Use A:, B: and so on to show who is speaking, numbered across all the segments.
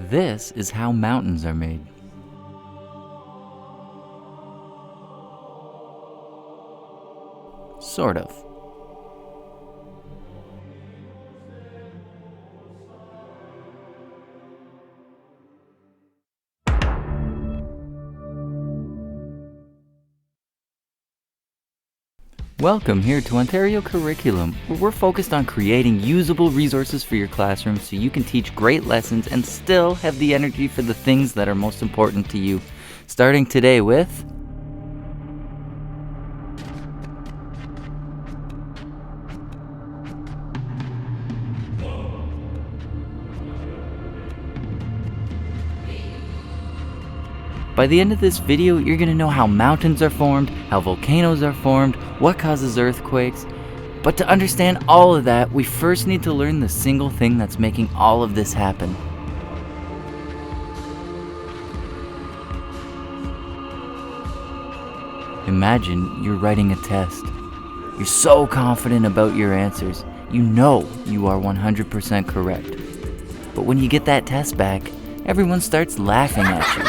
A: This is how mountains are made. Sort of. Welcome here to Ontario Curriculum, where we're focused on creating usable resources for your classroom so you can teach great lessons and still have the energy for the things that are most important to you. Starting today with... By the end of this video, you're going to know how mountains are formed, how volcanoes are formed, what causes earthquakes. But to understand all of that, we first need to learn the single thing that's making all of this happen. Imagine you're writing a test. You're so confident about your answers. You know you are 100% correct. But when you get that test back, everyone starts laughing at you.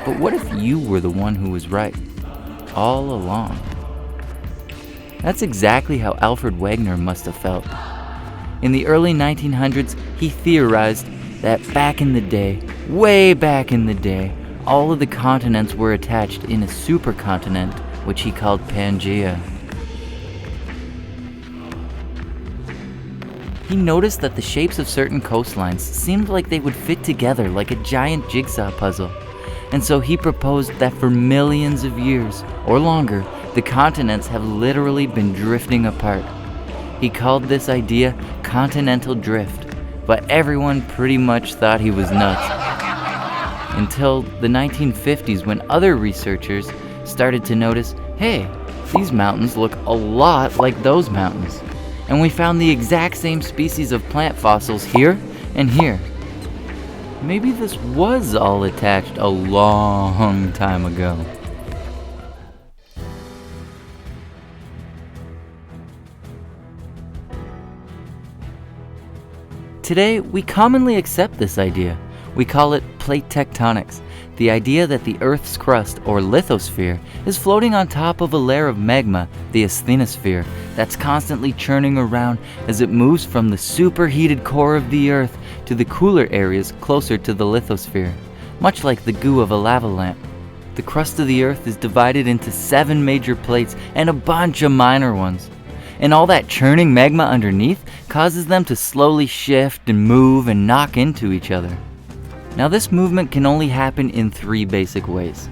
A: But what if you were the one who was right, all along? That's exactly how Alfred Wegener must have felt. In the early 1900s, he theorized that back in the day, way back in the day, all of the continents were attached in a supercontinent, which he called Pangaea. He noticed that the shapes of certain coastlines seemed like they would fit together like a giant jigsaw puzzle. And so he proposed that for millions of years, or longer, the continents have literally been drifting apart. He called this idea continental drift, but everyone pretty much thought he was nuts. Until the 1950s, when other researchers started to notice, hey, these mountains look a lot like those mountains. And we found the exact same species of plant fossils here and here. Maybe this was all attached a long time ago. Today, we commonly accept this idea. We call it plate tectonics, the idea that the Earth's crust, or lithosphere, is floating on top of a layer of magma, the asthenosphere, that's constantly churning around as it moves from the superheated core of the Earth to the cooler areas closer to the lithosphere, much like the goo of a lava lamp. The crust of the Earth is divided into 7 major plates and a bunch of minor ones. And all that churning magma underneath causes them to slowly shift and move and knock into each other. Now this movement can only happen in 3 basic ways.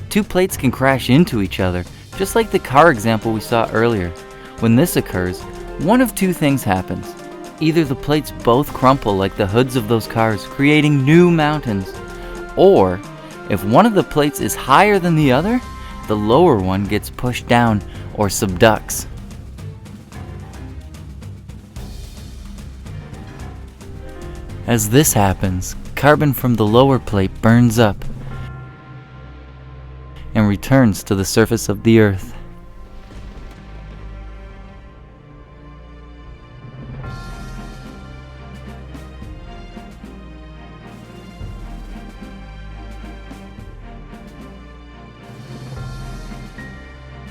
A: Two plates can crash into each other, just like the car example we saw earlier. When this occurs, one of 2 things happens. Either the plates both crumple like the hoods of those cars, creating new mountains, or if one of the plates is higher than the other, the lower one gets pushed down or subducts. As this happens, carbon from the lower plate burns up and returns to the surface of the Earth.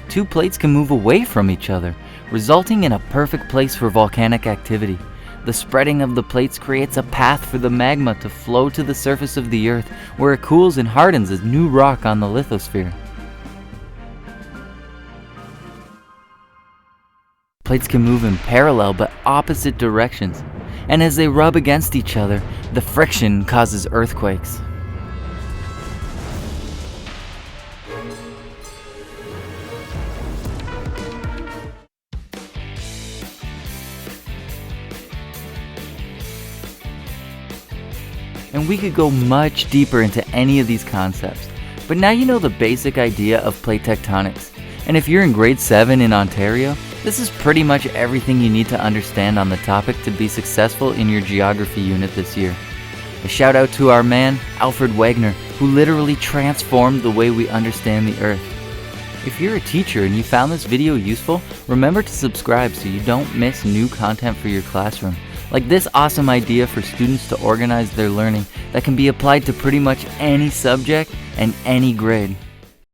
A: Two plates can move away from each other, resulting in a perfect place for volcanic activity. The spreading of the plates creates a path for the magma to flow to the surface of the Earth, where it cools and hardens as new rock on the lithosphere. Plates can move in parallel but opposite directions, and as they rub against each other, the friction causes earthquakes. And we could go much deeper into any of these concepts, but now you know the basic idea of plate tectonics. And if you're in grade 7 in Ontario, this is pretty much everything you need to understand on the topic to be successful in your geography unit this year. A shout out to our man, Alfred Wegener, who literally transformed the way we understand the Earth. If you're a teacher and you found this video useful, remember to subscribe so you don't miss new content for your classroom. Like this awesome idea for students to organize their learning that can be applied to pretty much any subject and any grade.